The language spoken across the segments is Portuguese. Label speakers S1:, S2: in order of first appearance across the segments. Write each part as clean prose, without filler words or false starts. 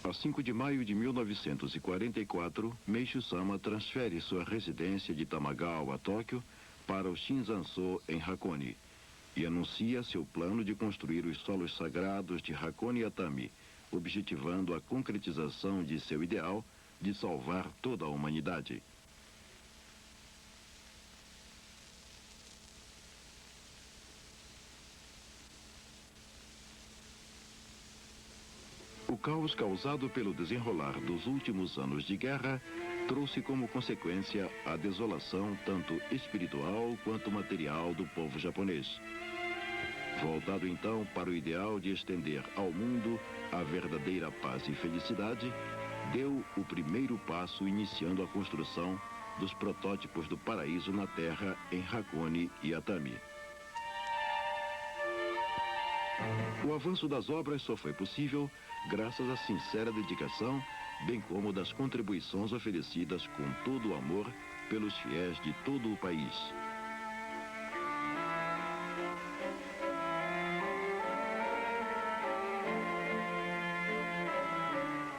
S1: A 5 de maio de 1944, Meishu-sama transfere sua residência de Tamagawa a Tóquio para o Shinzanso em Hakone e anuncia seu plano de construir os solos sagrados de Hakone Atami, objetivando a concretização de seu ideal de salvar toda a humanidade. O caos causado pelo desenrolar dos últimos anos de guerra trouxe como consequência a desolação tanto espiritual quanto material do povo japonês. Voltado então para o ideal de estender ao mundo a verdadeira paz e felicidade, deu o primeiro passo iniciando a construção dos protótipos do paraíso na Terra em Hakone e Atami. O avanço das obras só foi possível graças à sincera dedicação, bem como das contribuições oferecidas com todo o amor pelos fiéis de todo o país.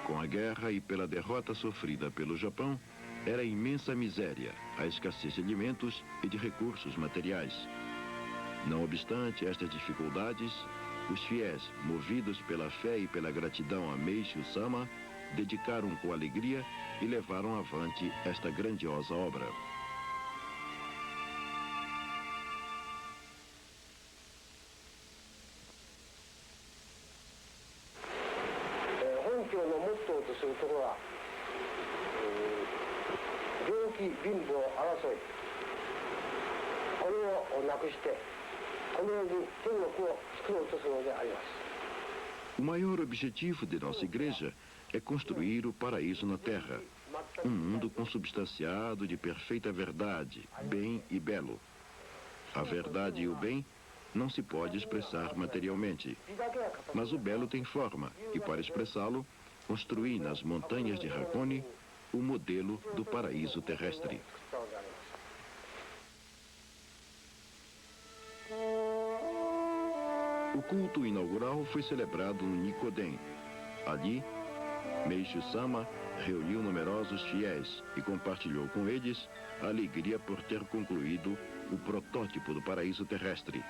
S1: Com a guerra e pela derrota sofrida pelo Japão, era a imensa miséria, a escassez de alimentos e de recursos materiais. Não obstante estas dificuldades, os fiéis, movidos pela fé e pela gratidão a Meishu-sama, dedicaram com alegria e levaram avante esta grandiosa obra. O maior objetivo de nossa igreja é construir o paraíso na Terra, um mundo consubstanciado de perfeita verdade, bem e belo. A verdade e o bem não se pode expressar materialmente, mas o belo tem forma e, para expressá-lo, construí nas montanhas de Hakone o modelo do paraíso terrestre. O culto inaugural foi celebrado no Nikoden. Ali, Meishu-sama reuniu numerosos fiéis e compartilhou com eles a alegria por ter concluído o protótipo do paraíso terrestre.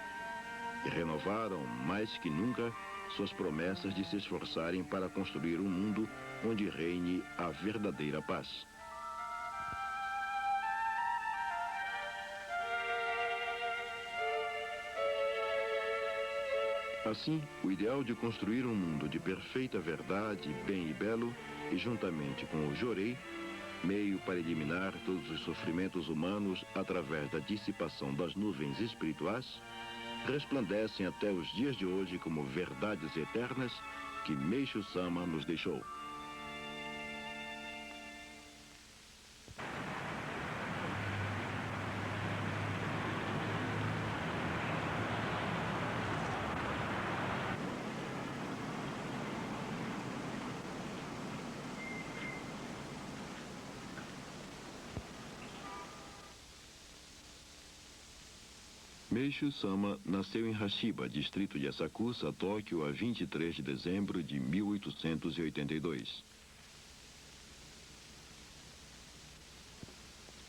S1: E renovaram, mais que nunca, suas promessas de se esforçarem para construir um mundo onde reine a verdadeira paz. Assim, o ideal de construir um mundo de perfeita verdade, bem e belo, e juntamente com o Jorei, meio para eliminar todos os sofrimentos humanos através da dissipação das nuvens espirituais, resplandecem até os dias de hoje como verdades eternas que Meishu-sama nos deixou. Meishu-sama nasceu em Hashiba, distrito de Asakusa, Tóquio, a 23 de dezembro de 1882.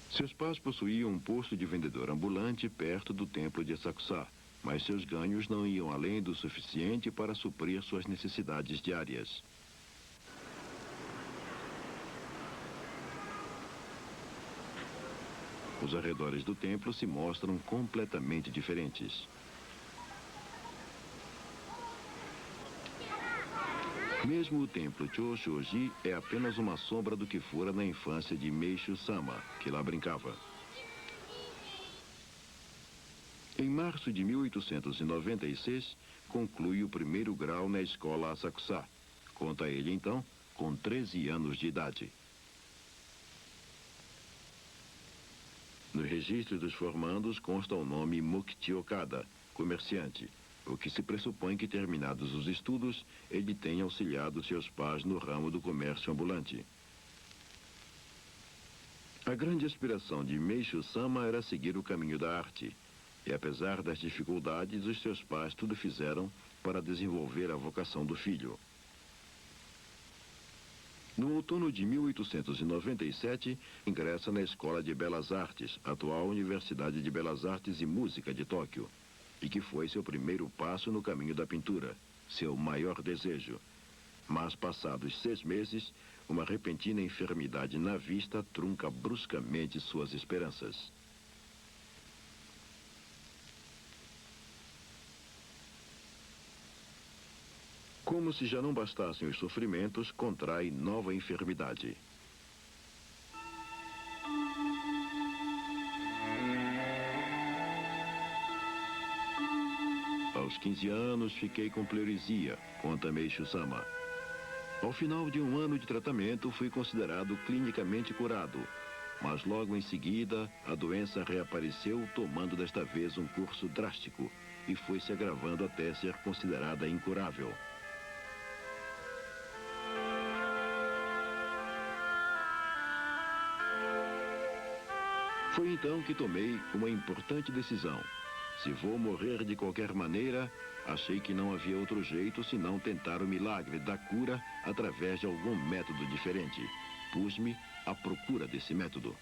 S1: Seus pais possuíam um posto de vendedor ambulante perto do templo de Asakusa, mas seus ganhos não iam além do suficiente para suprir suas necessidades diárias. Os arredores do templo se mostram completamente diferentes. Mesmo o templo Chōshōji é apenas uma sombra do que fora na infância de Meishu-sama, que lá brincava. Em março de 1896, conclui o primeiro grau na escola Asakusa. Conta ele, então, com 13 anos de idade. No registro dos formandos consta o nome Mokichi Okada, comerciante, o que se pressupõe que, terminados os estudos, ele tenha auxiliado seus pais no ramo do comércio ambulante. A grande aspiração de Meishu-sama era seguir o caminho da arte, e apesar das dificuldades, os seus pais tudo fizeram para desenvolver a vocação do filho. No outono de 1897, ingressa na Escola de Belas Artes, atual Universidade de Belas Artes e Música de Tóquio, e que foi seu primeiro passo no caminho da pintura, seu maior desejo. Mas, passados 6 meses, uma repentina enfermidade na vista trunca bruscamente suas esperanças. Como se já não bastassem os sofrimentos, contrai nova enfermidade. Aos 15 anos, fiquei com pleuresia, conta Meishu-sama. Ao final de 1 ano de tratamento, fui considerado clinicamente curado, mas logo em seguida, a doença reapareceu, tomando desta vez um curso drástico, e foi se agravando até ser considerada incurável. Foi então que tomei uma importante decisão. Se vou morrer de qualquer maneira, achei que não havia outro jeito senão tentar o milagre da cura através de algum método diferente. Pus-me à procura desse método.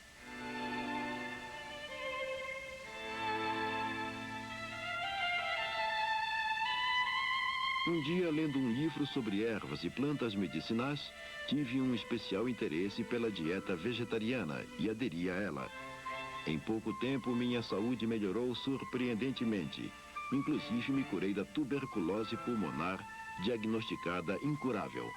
S1: Um dia, lendo um livro sobre ervas e plantas medicinais, tive um especial interesse pela dieta vegetariana e aderi a ela. Em pouco tempo, minha saúde melhorou surpreendentemente. Inclusive, me curei da tuberculose pulmonar, diagnosticada incurável.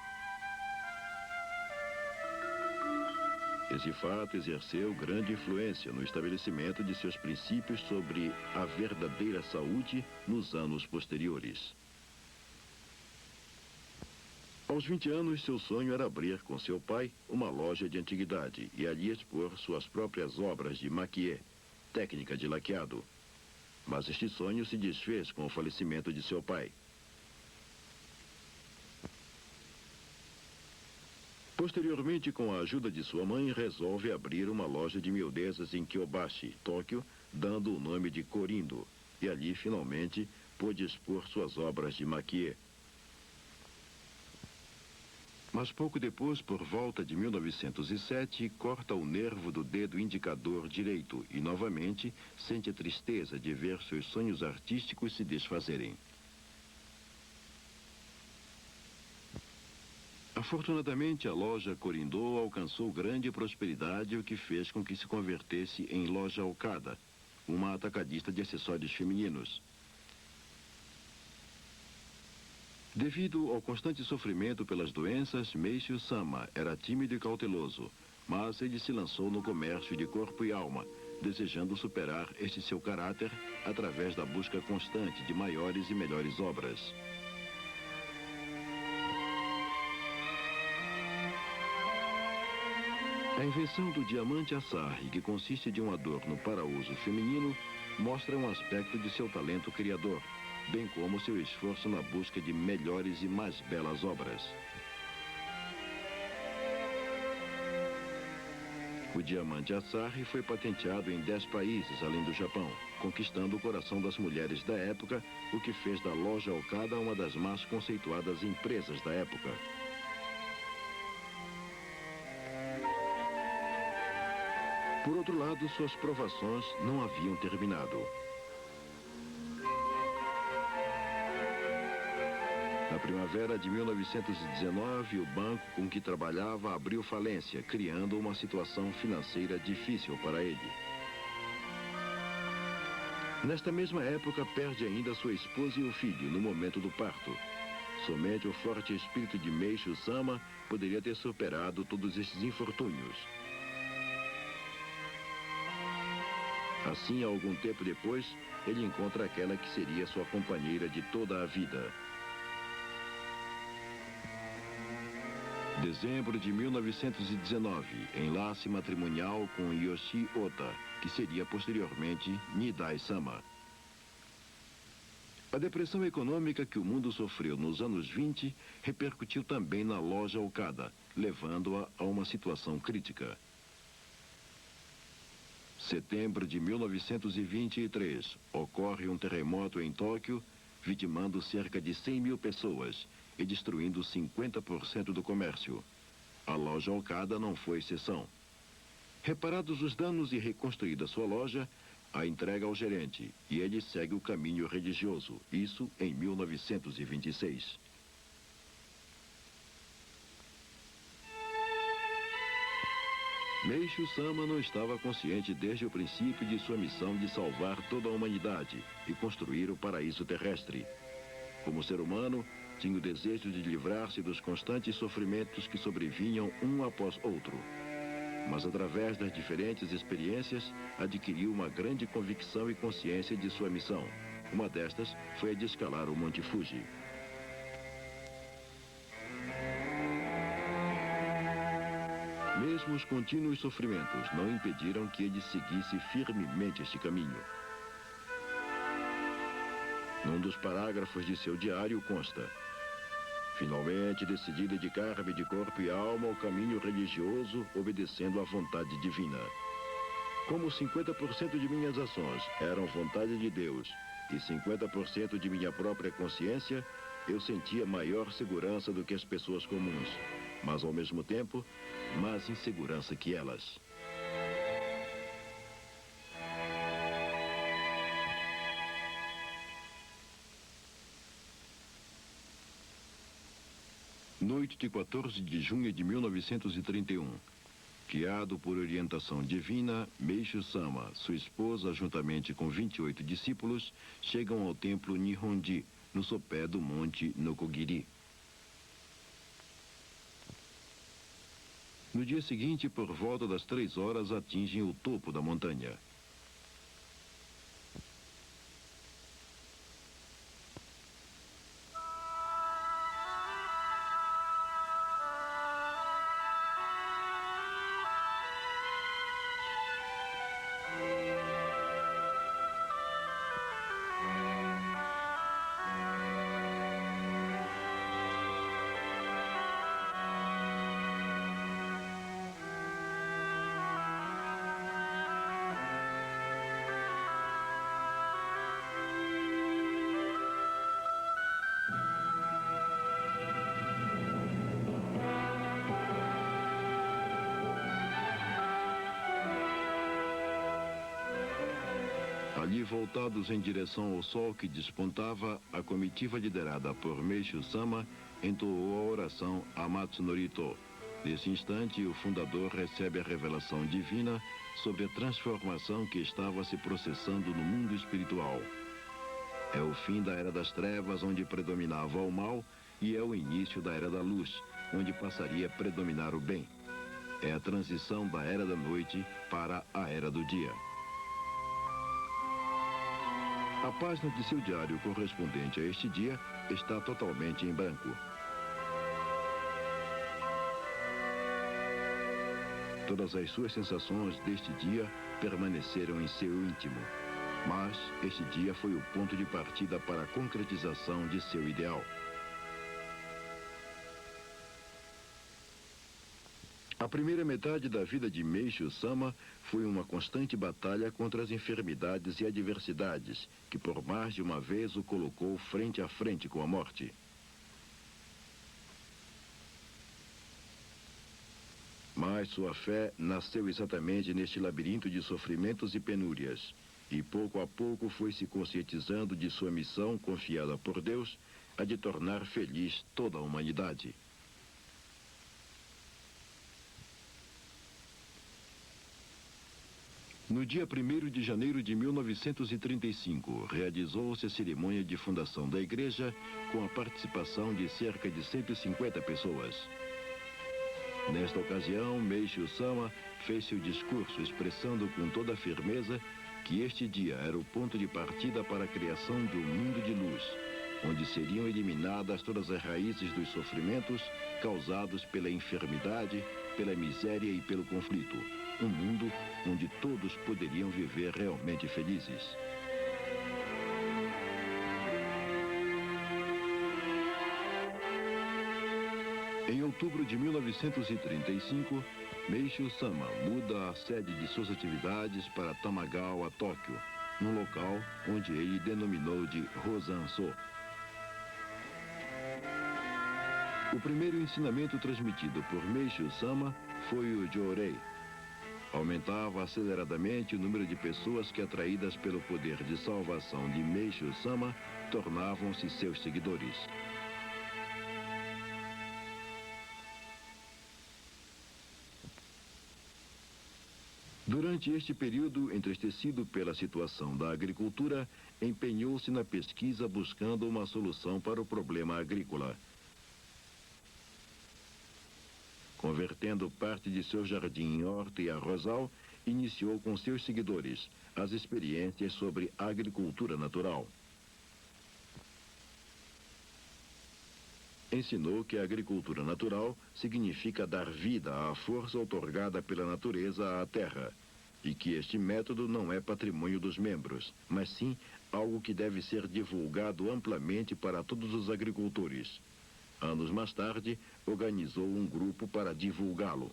S1: Esse fato exerceu grande influência no estabelecimento de seus princípios sobre a verdadeira saúde nos anos posteriores. Aos 20 anos, seu sonho era abrir com seu pai uma loja de antiguidade e ali expor suas próprias obras de maquiê, técnica de laqueado. Mas este sonho se desfez com o falecimento de seu pai. Posteriormente, com a ajuda de sua mãe, resolve abrir uma loja de miudezas em Kyobashi, Tóquio, dando o nome de Korindo, e ali, finalmente, pôde expor suas obras de maquiê. Mas pouco depois, por volta de 1907, corta o nervo do dedo indicador direito e, novamente, sente a tristeza de ver seus sonhos artísticos se desfazerem. Afortunadamente, a loja Korindo alcançou grande prosperidade, o que fez com que se convertesse em loja Okada, uma atacadista de acessórios femininos. Devido ao constante sofrimento pelas doenças, Meishu-sama era tímido e cauteloso, mas ele se lançou no comércio de corpo e alma, desejando superar este seu caráter através da busca constante de maiores e melhores obras. A invenção do diamante Asahi, que consiste de um adorno para uso feminino, mostra um aspecto de seu talento criador, bem como seu esforço na busca de melhores e mais belas obras. O diamante Asahi foi patenteado em 10 países, além do Japão, conquistando o coração das mulheres da época, o que fez da loja Okada uma das mais conceituadas empresas da época. Por outro lado, suas provações não haviam terminado. Na primavera de 1919, o banco com que trabalhava abriu falência, criando uma situação financeira difícil para ele. Nesta mesma época, perde ainda sua esposa e o filho no momento do parto. Somente o forte espírito de Meishu Sama poderia ter superado todos estes infortúnios. Assim, algum tempo depois, ele encontra aquela que seria sua companheira de toda a vida. Dezembro de 1919, enlace matrimonial com Yoshi Ota, que seria posteriormente Nidai-sama. A depressão econômica que o mundo sofreu nos anos 20 repercutiu também na loja Okada, levando-a a uma situação crítica. Setembro de 1923, ocorre um terremoto em Tóquio, vitimando cerca de 100 mil pessoas e destruindo 50% do comércio. A loja Okada não foi exceção. Reparados os danos e reconstruída sua loja, a entrega ao gerente e ele segue o caminho religioso, isso em 1926. Meishu Sama não estava consciente desde o princípio de sua missão de salvar toda a humanidade e construir o paraíso terrestre. Como ser humano, tinha o desejo de livrar-se dos constantes sofrimentos que sobrevinham um após outro. Mas através das diferentes experiências, adquiriu uma grande convicção e consciência de sua missão. Uma destas foi a de escalar o Monte Fuji. Mesmo os contínuos sofrimentos não impediram que ele seguisse firmemente este caminho. Num dos parágrafos de seu diário consta: finalmente decidi dedicar-me de corpo e alma ao caminho religioso, obedecendo à vontade divina. Como 50% de minhas ações eram vontade de Deus e 50% de minha própria consciência, eu sentia maior segurança do que as pessoas comuns, mas ao mesmo tempo, mais insegurança que elas. Noite de 14 de junho de 1931. Guiado por orientação divina, Meishu Sama, sua esposa, juntamente com 28 discípulos, chegam ao templo Nihonji, no sopé do monte Nokogiri. No dia seguinte, por volta das 3 horas, atingem o topo da montanha. Ali, voltados em direção ao sol que despontava, a comitiva liderada por Meishu Sama entoou a oração a Matsunorito. Nesse instante, o fundador recebe a revelação divina sobre a transformação que estava se processando no mundo espiritual. É o fim da Era das Trevas, onde predominava o mal, e é o início da Era da Luz, onde passaria a predominar o bem. É a transição da Era da Noite para a Era do Dia. A página de seu diário correspondente a este dia está totalmente em branco. Todas as suas sensações deste dia permaneceram em seu íntimo. Mas este dia foi o ponto de partida para a concretização de seu ideal. A primeira metade da vida de Meishu Sama foi uma constante batalha contra as enfermidades e adversidades, que por mais de uma vez o colocou frente a frente com a morte. Mas sua fé nasceu exatamente neste labirinto de sofrimentos e penúrias, e pouco a pouco foi se conscientizando de sua missão confiada por Deus, a de tornar feliz toda a humanidade. No dia 1º de janeiro de 1935, realizou-se a cerimônia de fundação da igreja com a participação de cerca de 150 pessoas. Nesta ocasião, Meishu Sama fez seu discurso expressando com toda firmeza que este dia era o ponto de partida para a criação de um mundo de luz, onde seriam eliminadas todas as raízes dos sofrimentos causados pela enfermidade, pela miséria e pelo conflito. Um mundo onde todos poderiam viver realmente felizes. Em outubro de 1935, Meishu Sama muda a sede de suas atividades para Tamagawa, Tóquio, num local onde ele denominou de Rosanso. O primeiro ensinamento transmitido por Meishu Sama foi o Jorei. Aumentava aceleradamente o número de pessoas que, atraídas pelo poder de salvação de Meishu Sama, tornavam-se seus seguidores. Durante este período, entristecido pela situação da agricultura, empenhou-se na pesquisa buscando uma solução para o problema agrícola. Convertendo parte de seu jardim em horta e arrozal, iniciou com seus seguidores as experiências sobre agricultura natural. Ensinou que a agricultura natural significa dar vida à força outorgada pela natureza à terra, e que este método não é patrimônio dos membros, mas sim algo que deve ser divulgado amplamente para todos os agricultores. Anos mais tarde, organizou um grupo para divulgá-lo.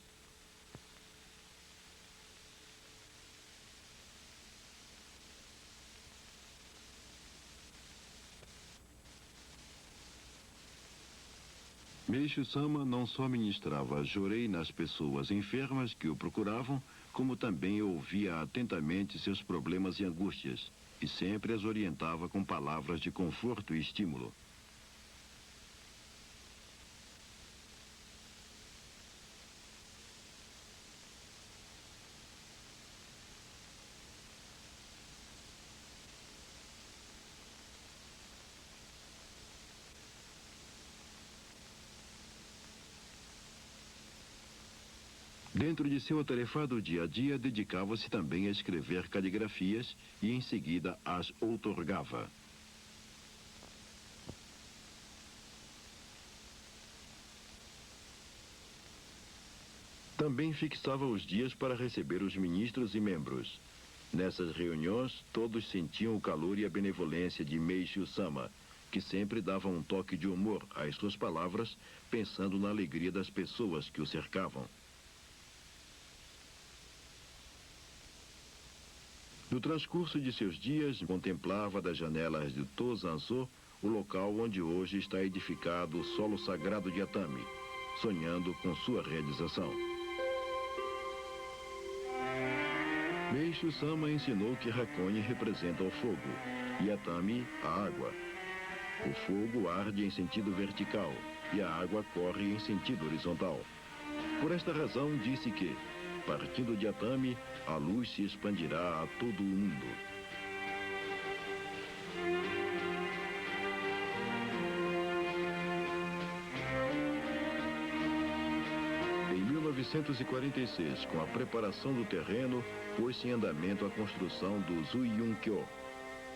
S1: Meishu Sama não só ministrava jorei nas pessoas enfermas que o procuravam, como também ouvia atentamente seus problemas e angústias, e sempre as orientava com palavras de conforto e estímulo. Dentro de seu atarefado dia a dia, dedicava-se também a escrever caligrafias e, em seguida, as outorgava. Também fixava os dias para receber os ministros e membros. Nessas reuniões, todos sentiam o calor e a benevolência de Meishu Sama, que sempre dava um toque de humor às suas palavras, pensando na alegria das pessoas que o cercavam. No transcurso de seus dias, contemplava das janelas de Tozanso o local onde hoje está edificado o solo sagrado de Atami, sonhando com sua realização. Meishu Sama ensinou que Hakone representa o fogo e Atami a água. O fogo arde em sentido vertical e a água corre em sentido horizontal. Por esta razão, disse que, partindo de Atami, a luz se expandirá a todo o mundo. Em 1946, com a preparação do terreno, pôs-se em andamento a construção do Zuiunkyo,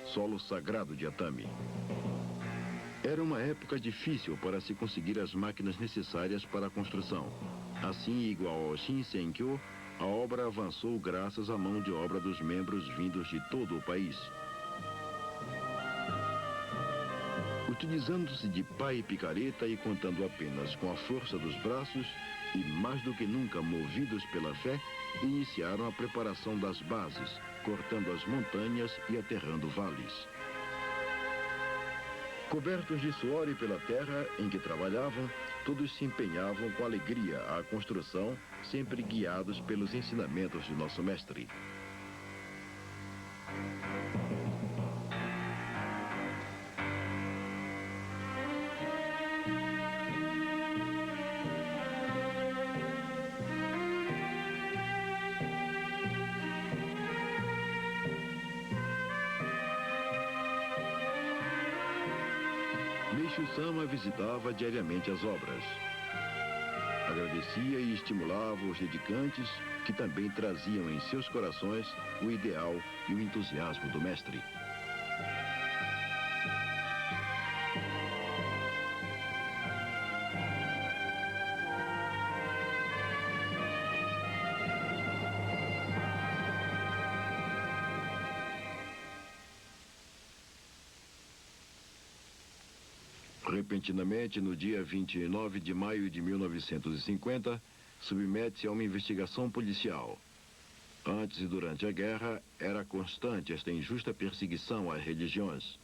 S1: solo sagrado de Atami. Era uma época difícil para se conseguir as máquinas necessárias para a construção. Assim, igual ao Shinsenkyo, a obra avançou graças à mão de obra dos membros vindos de todo o país. Utilizando-se de pá e picareta e contando apenas com a força dos braços, e mais do que nunca movidos pela fé, iniciaram a preparação das bases, cortando as montanhas e aterrando vales. Cobertos de suor e pela terra em que trabalhavam, todos se empenhavam com alegria à construção, sempre guiados pelos ensinamentos de nosso mestre. Meixo Sama visitava diariamente as obras. Agradecia e estimulava os dedicantes que também traziam em seus corações o ideal e o entusiasmo do mestre. Repentinamente, no dia 29 de maio de 1950, submete-se a uma investigação policial. Antes e durante a guerra, era constante esta injusta perseguição às religiões.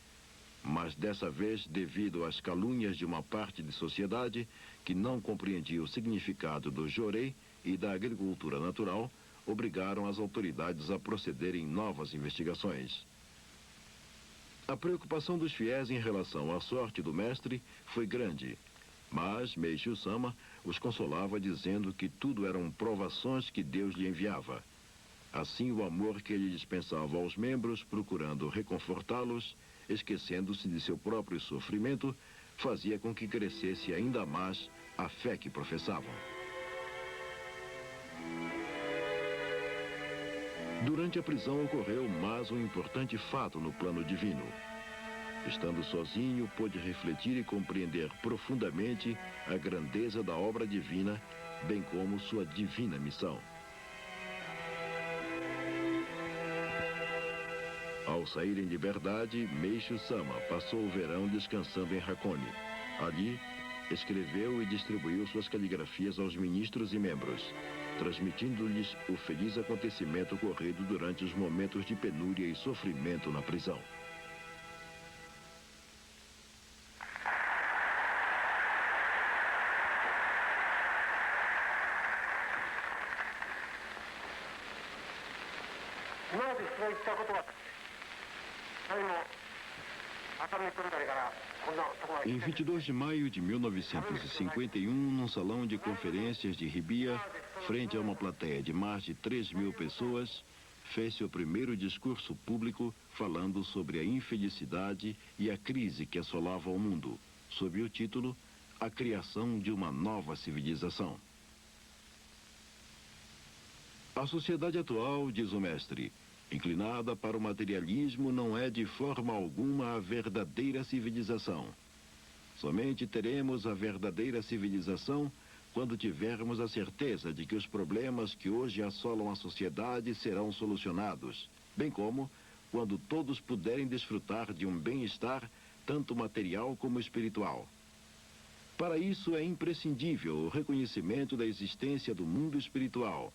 S1: Mas dessa vez, devido às calúnias de uma parte de sociedade que não compreendia o significado do jorei e da agricultura natural, obrigaram as autoridades a procederem novas investigações. A preocupação dos fiéis em relação à sorte do mestre foi grande, mas Meixo Sama os consolava dizendo que tudo eram provações que Deus lhe enviava. Assim, o amor que ele dispensava aos membros, procurando reconfortá-los, esquecendo-se de seu próprio sofrimento, fazia com que crescesse ainda mais a fé que professavam. Durante a prisão ocorreu mais um importante fato no plano divino. Estando sozinho, pôde refletir e compreender profundamente a grandeza da obra divina, bem como sua divina missão. Ao sair em liberdade, Meixo Sama passou o verão descansando em Hakone. Ali, escreveu e distribuiu suas caligrafias aos ministros e membros, transmitindo-lhes o feliz acontecimento ocorrido durante os momentos de penúria e sofrimento na prisão. Em 22 de maio de 1951, num salão de conferências de Ribia, frente a uma plateia de mais de 3.000 pessoas, fez seu primeiro discurso público falando sobre a infelicidade e a crise que assolava o mundo, sob o título A Criação de uma Nova Civilização. A sociedade atual, diz o mestre, inclinada para o materialismo, não é de forma alguma a verdadeira civilização. Somente teremos a verdadeira civilização quando tivermos a certeza de que os problemas que hoje assolam a sociedade serão solucionados, bem como quando todos puderem desfrutar de um bem-estar, tanto material como espiritual. Para isso é imprescindível o reconhecimento da existência do mundo espiritual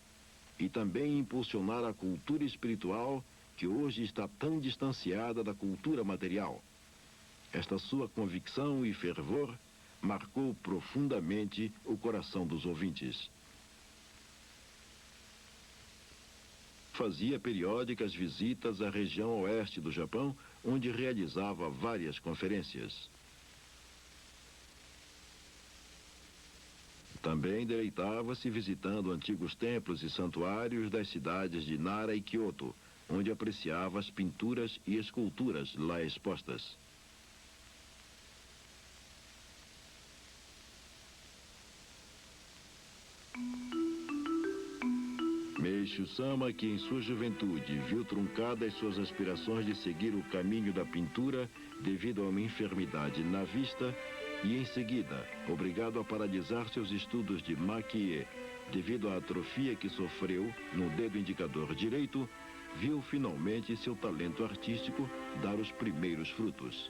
S1: e também impulsionar a cultura espiritual que hoje está tão distanciada da cultura material. Esta sua convicção e fervor marcou profundamente o coração dos ouvintes. Fazia periódicas visitas à região oeste do Japão, onde realizava várias conferências. Também deleitava-se visitando antigos templos e santuários das cidades de Nara e Kyoto, onde apreciava as pinturas e esculturas lá expostas. Meixo Sama, que em sua juventude viu truncadas suas aspirações de seguir o caminho da pintura devido a uma enfermidade na vista, e em seguida, obrigado a paralisar seus estudos de maquie devido à atrofia que sofreu no dedo indicador direito, viu finalmente seu talento artístico dar os primeiros frutos.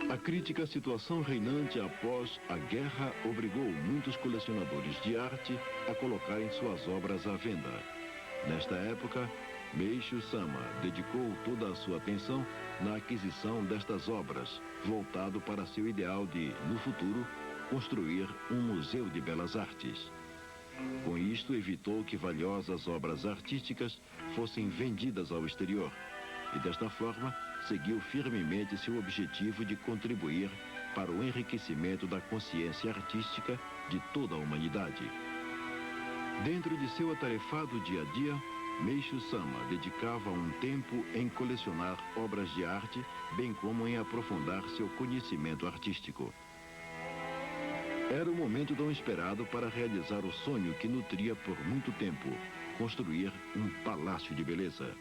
S1: A crítica à situação reinante após a guerra obrigou muitos colecionadores de arte a colocarem suas obras à venda. Nesta época, Meixo Sama dedicou toda a sua atenção na aquisição destas obras, voltado para seu ideal de, no futuro, construir um museu de belas artes. Com isto, evitou que valiosas obras artísticas fossem vendidas ao exterior e, desta forma, seguiu firmemente seu objetivo de contribuir para o enriquecimento da consciência artística de toda a humanidade. Dentro de seu atarefado dia a dia, Meishu Sama dedicava um tempo em colecionar obras de arte, bem como em aprofundar seu conhecimento artístico. Era o momento tão esperado para realizar o sonho que nutria por muito tempo: construir um palácio de beleza.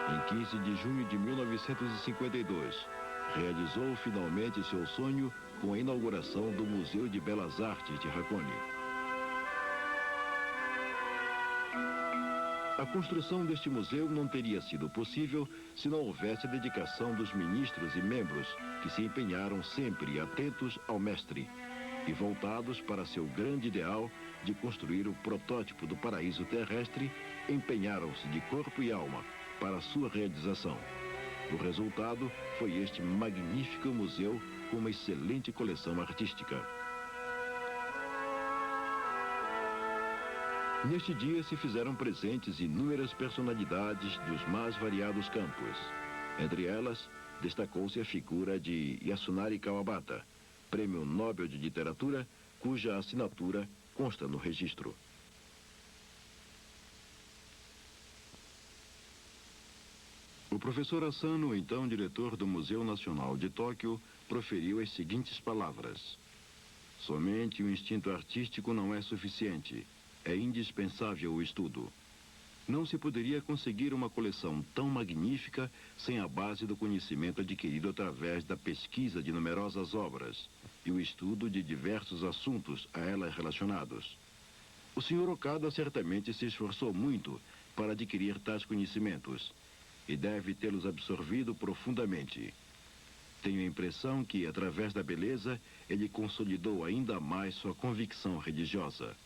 S1: Em 15 de junho de 1952, realizou finalmente seu sonho com a inauguração do Museu de Belas Artes de Hakone. A construção deste museu não teria sido possível se não houvesse a dedicação dos ministros e membros que se empenharam sempre atentos ao mestre e voltados para seu grande ideal de construir o protótipo do paraíso terrestre. Empenharam-se de corpo e alma para sua realização. O resultado foi este magnífico museu com uma excelente coleção artística. Neste dia se fizeram presentes inúmeras personalidades dos mais variados campos. Entre elas, destacou-se a figura de Yasunari Kawabata, Prêmio Nobel de Literatura, cuja assinatura consta no registro. O professor Asano, então diretor do Museu Nacional de Tóquio, proferiu as seguintes palavras: somente o instinto artístico não é suficiente. É indispensável o estudo. Não se poderia conseguir uma coleção tão magnífica sem a base do conhecimento adquirido através da pesquisa de numerosas obras e o estudo de diversos assuntos a elas relacionados. O Sr. Okada certamente se esforçou muito para adquirir tais conhecimentos e deve tê-los absorvido profundamente. Tenho a impressão que, através da beleza, ele consolidou ainda mais sua convicção religiosa.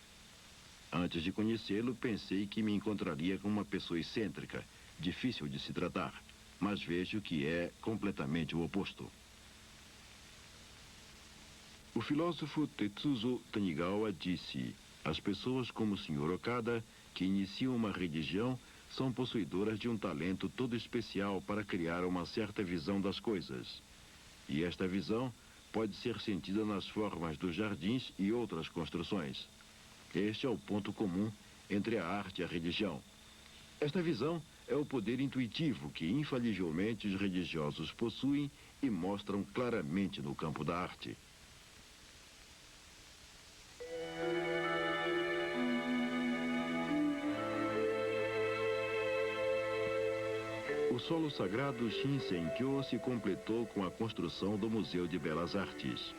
S1: Antes de conhecê-lo, pensei que me encontraria com uma pessoa excêntrica, difícil de se tratar, mas vejo que é completamente o oposto. O filósofo Tetsuzo Tanigawa disse: as pessoas como o Sr. Okada, que iniciam uma religião, são possuidoras de um talento todo especial para criar uma certa visão das coisas. E esta visão pode ser sentida nas formas dos jardins e outras construções. Este é o ponto comum entre a arte e a religião. Esta visão é o poder intuitivo que infalivelmente os religiosos possuem e mostram claramente no campo da arte. O solo sagrado Shinsenkyo se completou com a construção do Museu de Belas Artes.